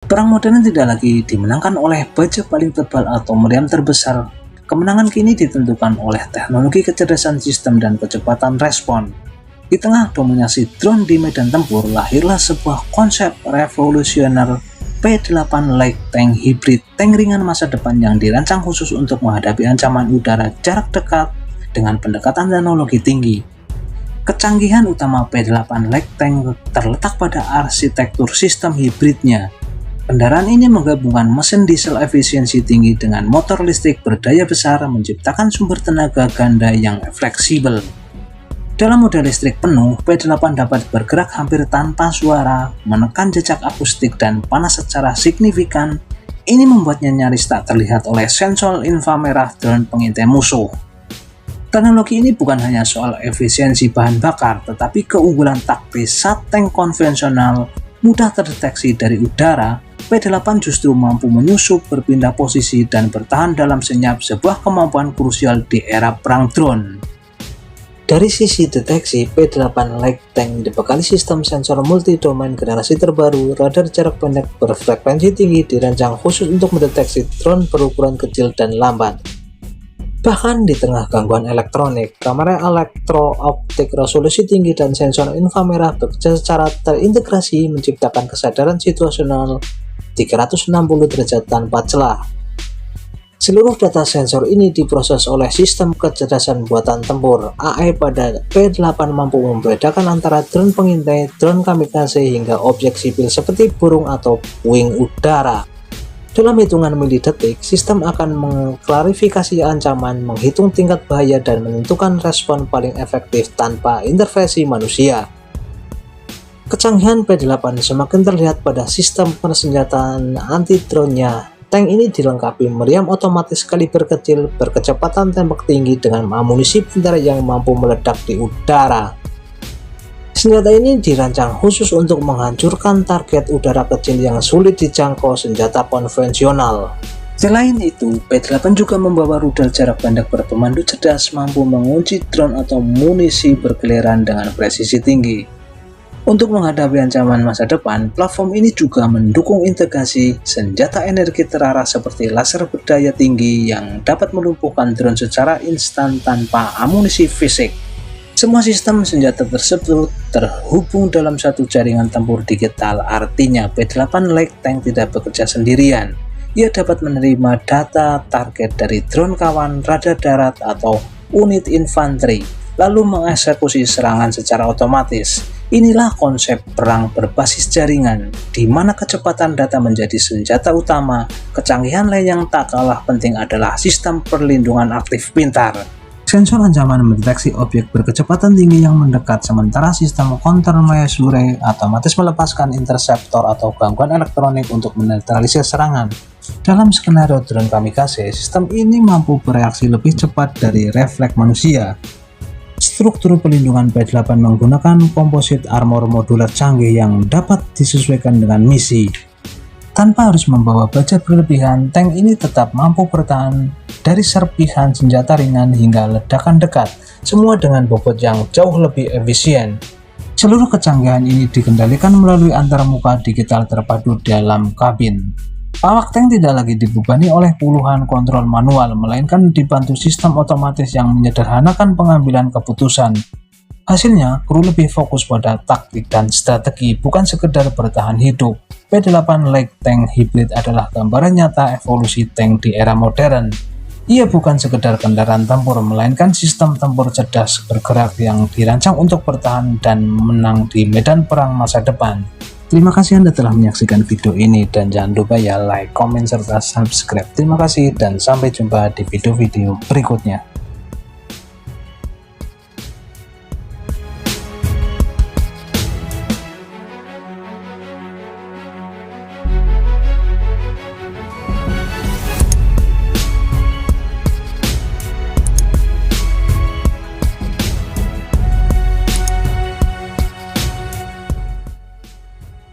Perang modern tidak lagi dimenangkan oleh baja paling tebal atau meriam terbesar. Kemenangan kini ditentukan oleh teknologi kecerdasan sistem dan kecepatan respon. Di tengah dominasi drone di medan tempur, lahirlah sebuah konsep revolusioner, P-8 Light Tank Hybrid, tank ringan masa depan yang dirancang khusus untuk menghadapi ancaman udara jarak dekat dengan pendekatan teknologi tinggi. Kecanggihan utama P-8 Light Tank terletak pada arsitektur sistem hibridnya. Kendaraan ini menggabungkan mesin diesel efisiensi tinggi dengan motor listrik berdaya besar, menciptakan sumber tenaga ganda yang fleksibel. Dalam mode listrik penuh, P-8 dapat bergerak hampir tanpa suara, menekan jejak akustik dan panas secara signifikan. Ini membuatnya nyaris tak terlihat oleh sensor inframerah drone pengintai musuh. Teknologi ini bukan hanya soal efisiensi bahan bakar, tetapi keunggulan taktis saat tank konvensional mudah terdeteksi dari udara. P-8 justru mampu menyusup, berpindah posisi, dan bertahan dalam senyap, sebuah kemampuan krusial di era perang drone. Dari sisi deteksi, P-8 Light Tank dibekali sistem sensor multi-domain generasi terbaru, radar jarak pendek berfrekuensi tinggi dirancang khusus untuk mendeteksi drone berukuran kecil dan lambat. Bahkan di tengah gangguan elektronik, kamera elektro-optik resolusi tinggi dan sensor inframerah bekerja secara terintegrasi, menciptakan kesadaran situasional 360 derajat tanpa celah. Seluruh data sensor ini diproses oleh sistem kecerdasan buatan tempur. AI pada P-8 mampu membedakan antara drone pengintai, drone kamikaze, hingga objek sipil seperti burung atau puing udara. Dalam hitungan milidetik, sistem akan mengklarifikasi ancaman, menghitung tingkat bahaya, dan menentukan respon paling efektif tanpa intervensi manusia. Kecanggihan P-8 semakin terlihat pada sistem persenjataan anti-drone-nya. Tank ini dilengkapi meriam otomatis kaliber kecil berkecepatan tembak tinggi dengan amunisi pintar yang mampu meledak di udara. Senjata ini dirancang khusus untuk menghancurkan target udara kecil yang sulit dijangkau senjata konvensional. Selain itu, P-8 juga membawa rudal jarak pendek berpemandu cerdas, mampu mengunci drone atau munisi berkeliaran dengan presisi tinggi. Untuk menghadapi ancaman masa depan, platform ini juga mendukung integrasi senjata energi terarah seperti laser berdaya tinggi yang dapat melumpuhkan drone secara instan tanpa amunisi fisik. Semua sistem senjata tersebut terhubung dalam satu jaringan tempur digital, artinya P-8 Light Tank tidak bekerja sendirian. Ia dapat menerima data target dari drone kawan, radar darat, atau unit infanteri, lalu mengeksekusi serangan secara otomatis. Inilah konsep perang berbasis jaringan, di mana kecepatan data menjadi senjata utama. Kecanggihan lain yang tak kalah penting adalah sistem perlindungan aktif pintar. Sensor ancaman mendeteksi objek berkecepatan tinggi yang mendekat, sementara sistem countermeasure otomatis melepaskan interseptor atau gangguan elektronik untuk menetralisir serangan. Dalam skenario drone kamikaze, sistem ini mampu bereaksi lebih cepat dari refleks manusia. Struktur pelindungan P-8 menggunakan komposit armor modular canggih yang dapat disesuaikan dengan misi. Tanpa harus membawa baja berlebihan, tank ini tetap mampu bertahan dari serpihan senjata ringan hingga ledakan dekat, semua dengan bobot yang jauh lebih efisien. Seluruh kecanggihan ini dikendalikan melalui antarmuka digital terpadu dalam kabin. Awak tank tidak lagi dibebani oleh puluhan kontrol manual, melainkan dibantu sistem otomatis yang menyederhanakan pengambilan keputusan. Hasilnya, kru lebih fokus pada taktik dan strategi, bukan sekedar bertahan hidup. P-8 Light Tank Hybrid adalah gambaran nyata evolusi tank di era modern. Ia bukan sekedar kendaraan tempur, melainkan sistem tempur cerdas bergerak yang dirancang untuk bertahan dan menang di medan perang masa depan. Terima kasih Anda telah menyaksikan video ini, dan jangan lupa ya like, komen, serta subscribe. Terima kasih dan sampai jumpa di video-video berikutnya.